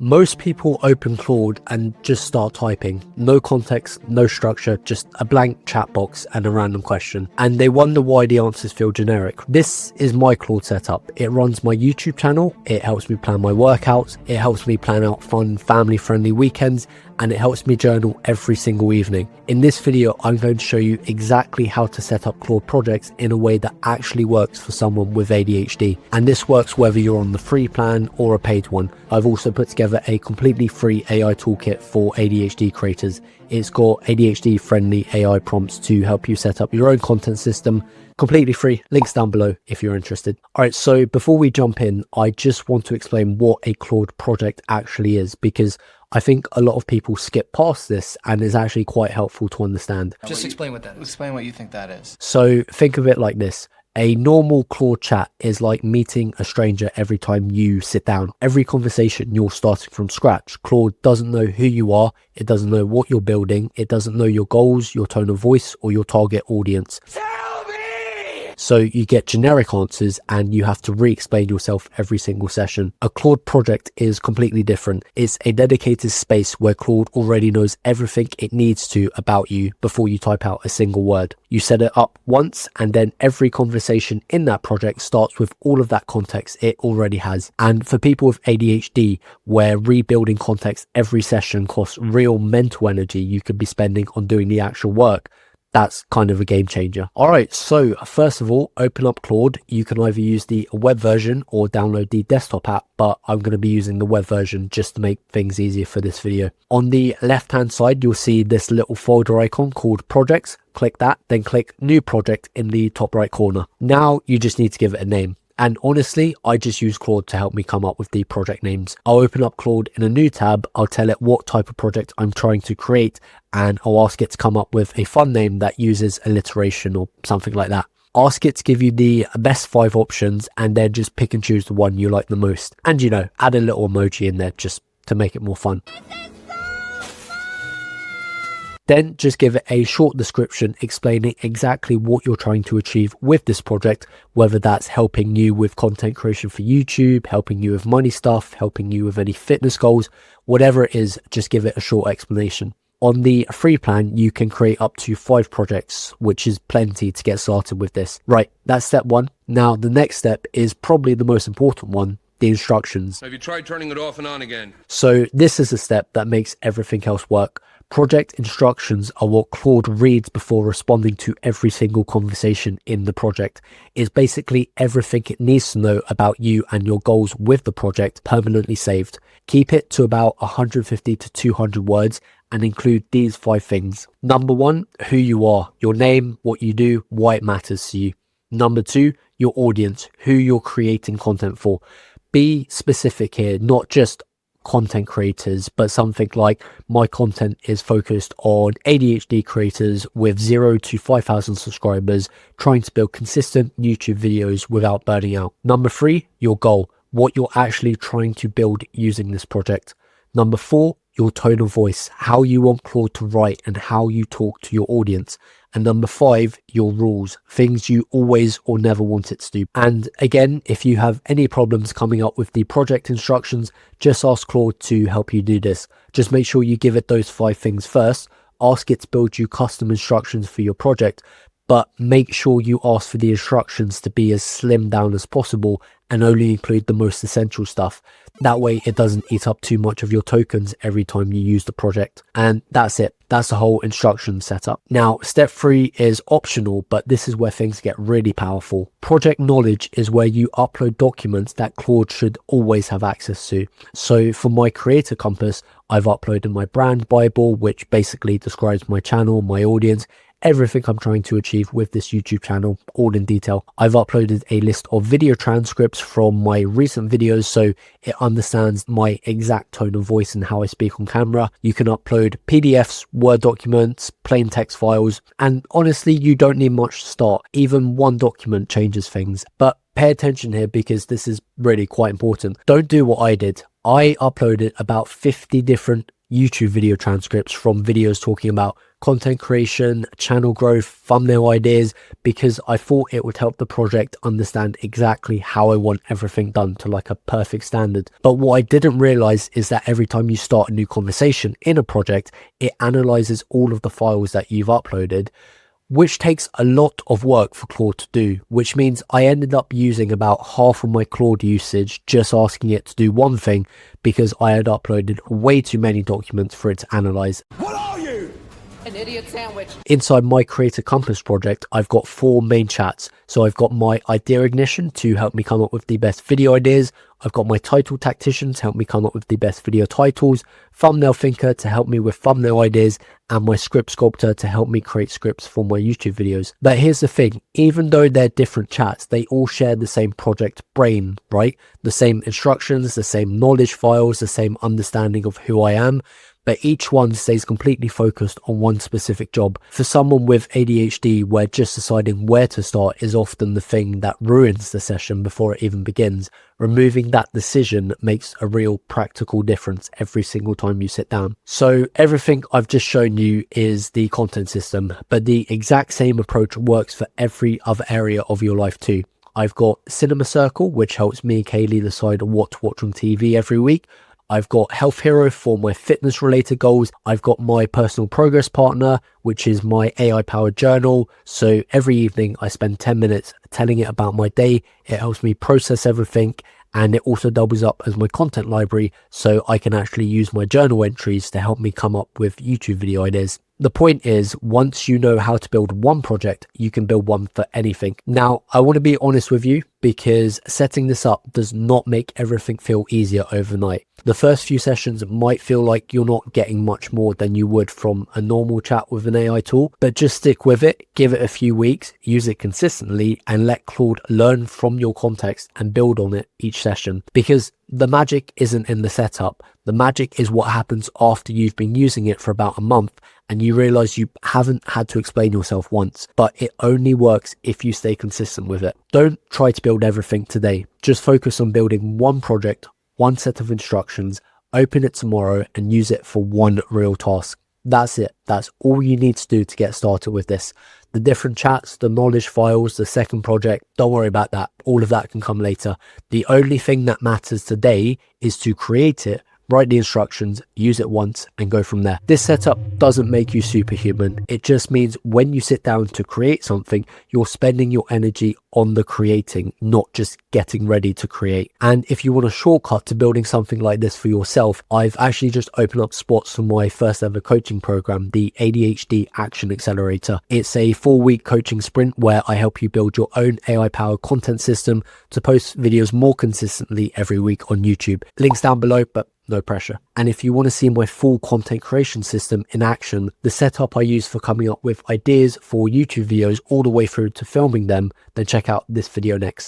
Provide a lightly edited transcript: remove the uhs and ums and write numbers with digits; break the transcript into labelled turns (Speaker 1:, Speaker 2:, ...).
Speaker 1: Most people open Claude and just start typing. No context, no structure, just a blank chat box and a random question. And they wonder why the answers feel generic. This is my Claude setup. It runs my YouTube channel, it helps me plan my workouts, it helps me plan out fun, family-friendly weekends, and it helps me journal every single evening. In this video, I'm going to show you exactly how to set up Claude Projects in a way that actually works for someone with ADHD. And this works whether you're on the free plan or a paid one. I've also put together a completely free AI toolkit for ADHD creators. It's got ADHD friendly AI prompts to help you set up your own content system, completely free. Links down below if you're interested. All right, so before we jump in, I just want to explain what a Claude project actually is, because I think a lot of people skip past this and it's actually quite helpful to understand.
Speaker 2: Just explain what that is. Explain what you think that is.
Speaker 1: So think of it like this. A normal Claude chat is like meeting a stranger every time you sit down. Every conversation, you're starting from scratch. Claude doesn't know who you are. It doesn't know what you're building. It doesn't know your goals, your tone of voice, or your target audience. So you get generic answers and you have to re-explain yourself every single session. A Claude project is completely different. It's a dedicated space where Claude already knows everything it needs to about you before you type out a single word. You set it up once and then every conversation in that project starts with all of that context it already has. And for people with ADHD, where rebuilding context every session costs real mental energy you could be spending on doing the actual work, that's kind of a game changer. All right, so first of all, open up Claude. You can either use the web version or download the desktop app, but I'm going to be using the web version just to make things easier for this video. On the left hand side, you'll see this little folder icon called Projects. Click that, then click New Project in the top right corner. Now you just need to give it a name. And honestly, I just use Claude to help me come up with the project names. I'll open up Claude in a new tab. I'll tell it what type of project I'm trying to create, and I'll ask it to come up with a fun name that uses alliteration or something like that. Ask it to give you the best 5 options and then just pick and choose the one you like the most. And you know, add a little emoji in there just to make it more fun. Then just give it a short description explaining exactly what you're trying to achieve with this project, whether that's helping you with content creation for YouTube, helping you with money stuff, helping you with any fitness goals, whatever it is, just give it a short explanation. On the free plan, you can create up to 5 projects, which is plenty to get started with this. Right, that's step 1. Now, the next step is probably the most important one, the instructions.
Speaker 3: Have you tried turning it off and on again?
Speaker 1: So this is a step that makes everything else work. Project instructions are what Claude reads before responding to every single conversation in the project. It's basically everything it needs to know about you and your goals with the project permanently saved. Keep it to about 150 to 200 words and include these 5 things. Number 1, who you are, your name, what you do, why it matters to you. Number 2, your audience, who you're creating content for. Be specific here, not just content creators, but something like my content is focused on ADHD creators with 0 to 5,000 subscribers trying to build consistent YouTube videos without burning out. Number 3, your goal, what you're actually trying to build using this project. Number 4, your tone of voice, how you want Claude to write and how you talk to your audience. And number 5, your rules, things you always or never want it to do. And again, if you have any problems coming up with the project instructions, just ask Claude to help you do this. Just make sure you give it those 5 things first. Ask it to build you custom instructions for your project, but make sure you ask for the instructions to be as slimmed down as possible and only include the most essential stuff. That way it doesn't eat up too much of your tokens every time you use the project. And that's it. That's the whole instruction setup. Now, step 3 is optional, but this is where things get really powerful. Project knowledge is where you upload documents that Claude should always have access to. So for my creator compass, I've uploaded my brand Bible, which basically describes my channel, my audience, everything I'm trying to achieve with this YouTube channel, all in detail. I've uploaded a list of video transcripts from my recent videos so it understands my exact tone of voice and how I speak on camera. You can upload PDFs, Word documents, plain text files, and honestly, you don't need much to start. Even one document changes things. But pay attention here because this is really quite important. Don't do what I did. I uploaded about 50 different YouTube video transcripts from videos talking about content creation, channel growth, thumbnail ideas, because I thought it would help the project understand exactly how I want everything done to like a perfect standard. But what I didn't realize is that every time you start a new conversation in a project, it analyzes all of the files that you've uploaded, which takes a lot of work for Claude to do, which means I ended up using about half of my Claude usage just asking it to do one thing because I had uploaded way too many documents for it to analyze.
Speaker 4: What are you? An idiot sandwich.
Speaker 1: Inside my Creator Compass project, I've got 4 main chats. So I've got my idea ignition to help me come up with the best video ideas. I've got my title tactician to help me come up with the best video titles, thumbnail thinker to help me with thumbnail ideas, and my script sculptor to help me create scripts for my YouTube videos. But here's the thing, even though they're different chats, they all share the same project brain, right? The same instructions, the same knowledge files, the same understanding of who I am, but each one stays completely focused on one specific job. For someone with ADHD, where just deciding where to start is often the thing that ruins the session before it even begins, removing that decision makes a real practical difference every single time you sit down. So everything I've just shown you is the content system, but the exact same approach works for every other area of your life too. I've got Cinema Circle, which helps me and Kaylee decide what to watch on TV every week. I've got Health Hero for my fitness related goals. I've got my personal progress partner, which is my AI powered journal. So every evening I spend 10 minutes telling it about my day. It helps me process everything. And it also doubles up as my content library, so I can actually use my journal entries to help me come up with YouTube video ideas. The point is, once you know how to build one project, you can build one for anything. Now, I want to be honest with you because setting this up does not make everything feel easier overnight. The first few sessions might feel like you're not getting much more than you would from a normal chat with an AI tool, but just stick with it, give it a few weeks, use it consistently, and let Claude learn from your context and build on it each session. Because the magic isn't in the setup. The magic is what happens after you've been using it for about a month and you realize you haven't had to explain yourself once, but it only works if you stay consistent with it. Don't try to build everything today. Just focus on building one project, one set of instructions, open it tomorrow and use it for one real task. That's it. That's all you need to do to get started with this. The different chats, the knowledge files, the second project, don't worry about that. All of that can come later. The only thing that matters today is to create it, write the instructions, use it once and go from there. This setup doesn't make you superhuman. It just means when you sit down to create something, you're spending your energy on the creating, not just getting ready to create. And if you want a shortcut to building something like this for yourself, I've actually just opened up spots for my first ever coaching program, the ADHD Action Accelerator. It's a 4-week coaching sprint where I help you build your own AI powered content system to post videos more consistently every week on YouTube. Links down below, but no pressure. And if you want to see my full content creation system in action, the setup I use for coming up with ideas for YouTube videos all the way through to filming them, then check out this video next.